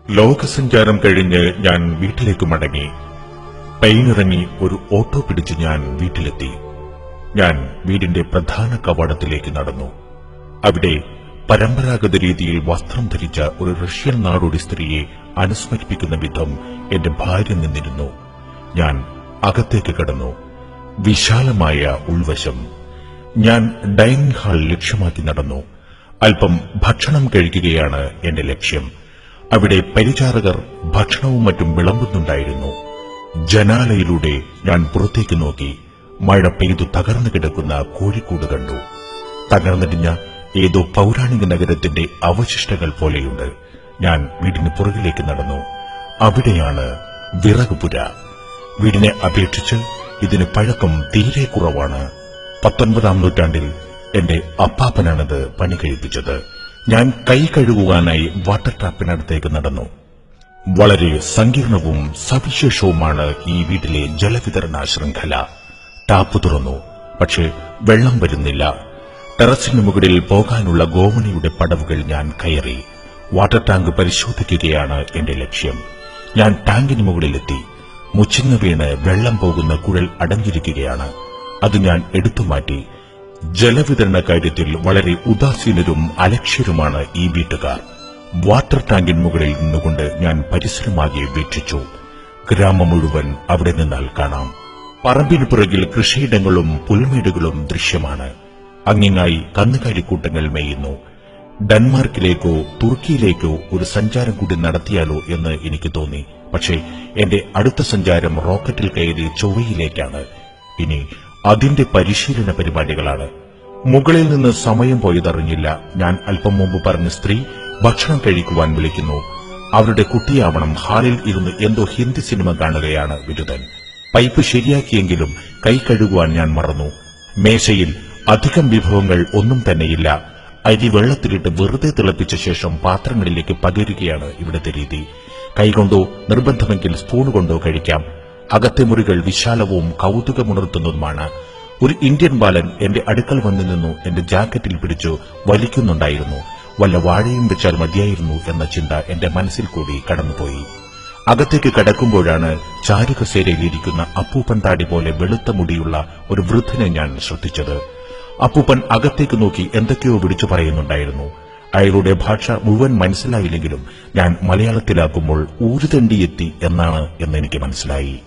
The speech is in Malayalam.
ലോകസഞ്ചാരം കഴിഞ്ഞ് ഞാൻ വീട്ടിലേക്ക് മടങ്ങി. പെയിനിറങ്ങി ഒരു ഓട്ടോ പിടിച്ച് ഞാൻ വീട്ടിലെത്തി. ഞാൻ വീടിന്റെ പ്രധാന കവാടത്തിലേക്ക് നടന്നു. അവിടെ പരമ്പരാഗത രീതിയിൽ വസ്ത്രം ധരിച്ച ഒരു റഷ്യൻ നാടോടി സ്ത്രീയെ അനുസ്മരിപ്പിക്കുന്ന വിധം എന്റെ ഭാര്യ നിന്നിരുന്നു. ഞാൻ അകത്തേക്ക് കടന്നു. വിശാലമായ ഉൾവശം. ഞാൻ ഡൈനിങ് ഹാൾ ലക്ഷ്യമാക്കി നടന്നു. അല്പം ഭക്ഷണം കഴിക്കുകയാണ് എന്റെ ലക്ഷ്യം. അവിടെ പരിചാരകർ ഭക്ഷണവും മറ്റും വിളമ്പുന്നുണ്ടായിരുന്നു. ജനാലയിലൂടെ ഞാൻ പുറത്തേക്ക് നോക്കി. മഴ പെയ്തു തകർന്നു കിടക്കുന്ന കോഴിക്കോട് കണ്ടു. തകർന്നിടിഞ്ഞ ഏതോ പൌരാണിക നഗരത്തിന്റെ അവശിഷ്ടങ്ങൾ പോലെയുണ്ട്. ഞാൻ വീടിന് പുറകിലേക്ക് നടന്നു. അവിടെയാണ് വിറകുപുര. വീടിനെ അപേക്ഷിച്ച് ഇതിന് പഴക്കം തീരെ കുറവാണ്. 19-ാം നൂറ്റാണ്ടിൽ എന്റെ അപ്പാപ്പനാണത് പണി കഴിപ്പിച്ചത്. ഞാൻ കൈ കഴുകുവാനായി വാട്ടർ ടാപ്പിനടുത്തേക്ക് നടന്നു. വളരെ സങ്കീർണവും സവിശേഷവുമാണ് ഈ വീട്ടിലെ ജലവിതരണ ശൃംഖല. ടാപ്പ് തുറന്നു, പക്ഷേ വെള്ളം വരുന്നില്ല. ടെറസിന് മുകളിൽ പോകാനുള്ള ഗോവണിയുടെ പടവുകൾ ഞാൻ കയറി. വാട്ടർ ടാങ്ക് പരിശോധിക്കുകയാണ് എന്റെ ലക്ഷ്യം. ഞാൻ ടാങ്കിന് മുകളിലെത്തി. മുച്ചിങ്ങ വീണ് വെള്ളം പോകുന്ന കുഴൽ അടഞ്ഞിരിക്കുകയാണ്. അത് ഞാൻ എടുത്തുമാറ്റി. ജലവിതരണ കാര്യത്തിൽ വളരെ ഉദാസീനരും അലക്ഷ്യരുമാണ് ഈ വീട്ടുകാർ. വാട്ടർ ടാങ്കിന് മുകളിൽ നിന്നുകൊണ്ട് ഞാൻ പരിസരമാകെ വീക്ഷിച്ചു. ഗ്രാമം മുഴുവൻ അവിടെ നിന്നാൽ കാണാം. പറമ്പിന് പുറകിൽ കൃഷിയിടങ്ങളും പുൽമേടുകളും ദൃശ്യമാണ്. അങ്ങിങ്ങായി കന്നുകാലിക്കൂട്ടങ്ങൾ മേയുന്നു. ഡെൻമാർക്കിലേക്കോ തുർക്കിയിലേക്കോ ഒരു സഞ്ചാരം കൂടി നടത്തിയാലോ എന്ന് എനിക്ക് തോന്നി. പക്ഷേ എന്റെ അടുത്ത സഞ്ചാരം റോക്കറ്റിൽ കയറി ചൊവ്വയിലേക്കാണ്. ഇനി അതിന്റെ പരിശീലന പരിപാടികളാണ്. മുകളിൽ നിന്ന് സമയം പോയതറിഞ്ഞില്ല. ഞാൻ അല്പം മുമ്പ് പറഞ്ഞ സ്ത്രീ ഭക്ഷണം കഴിക്കുവാൻ വിളിക്കുന്നു. അവരുടെ കുട്ടിയാവണം. ഹാളിൽ ഇരുന്ന് എന്തോ ഹിന്ദി സിനിമ കാണുകയാണ് വിരുദ്ധൻ. പൈപ്പ് ശരിയാക്കിയെങ്കിലും കൈ കഴുകുവാൻ ഞാൻ മറന്നു. മേശയിൽ അധികം വിഭവങ്ങൾ ഒന്നും തന്നെയില്ല. അരി വെള്ളത്തിലിട്ട് വെറുതെ തിളപ്പിച്ച ശേഷം പാത്രങ്ങളിലേക്ക് പകരുകയാണ് ഇവിടുത്തെ രീതി. കൈകൊണ്ടോ നിർബന്ധമെങ്കിൽ സ്പൂൺ കൊണ്ടോ കഴിക്കാം. അകത്തെ മുറികൾ വിശാലവും കൌതുകമുണർത്തുന്നതുമാണ്. ഒരു ഇന്ത്യൻ ബാലൻ എന്റെ അടുക്കൽ വന്നു നിന്നു എന്റെ ജാക്കറ്റിൽ പിടിച്ചു വലിക്കുന്നുണ്ടായിരുന്നു. വല്ല വാഴയും വെച്ചാൽ മതിയായിരുന്നു എന്ന ചിന്ത എന്റെ മനസ്സിൽ കൂടി കടന്നുപോയി. അകത്തേക്ക് കടക്കുമ്പോഴാണ് ചാരുകസേരയിലിരിക്കുന്ന അപ്പൂപ്പൻ താടി പോലെ വെളുത്ത മുടിയുള്ള ഒരു വൃദ്ധനെ ഞാൻ ശ്രദ്ധിച്ചത്. അപ്പൂപ്പൻ അകത്തേക്ക് നോക്കി എന്തൊക്കെയോ വിളിച്ചു പറയുന്നുണ്ടായിരുന്നു. അയാളുടെ ഭാഷ മുഴുവൻ മനസ്സിലായില്ലെങ്കിലും ഞാൻ മലയാളത്തിലാക്കുമ്പോൾ ഊരുതണ്ടിയെത്തി എന്നാണ് എന്നെനിക്ക് മനസ്സിലായി.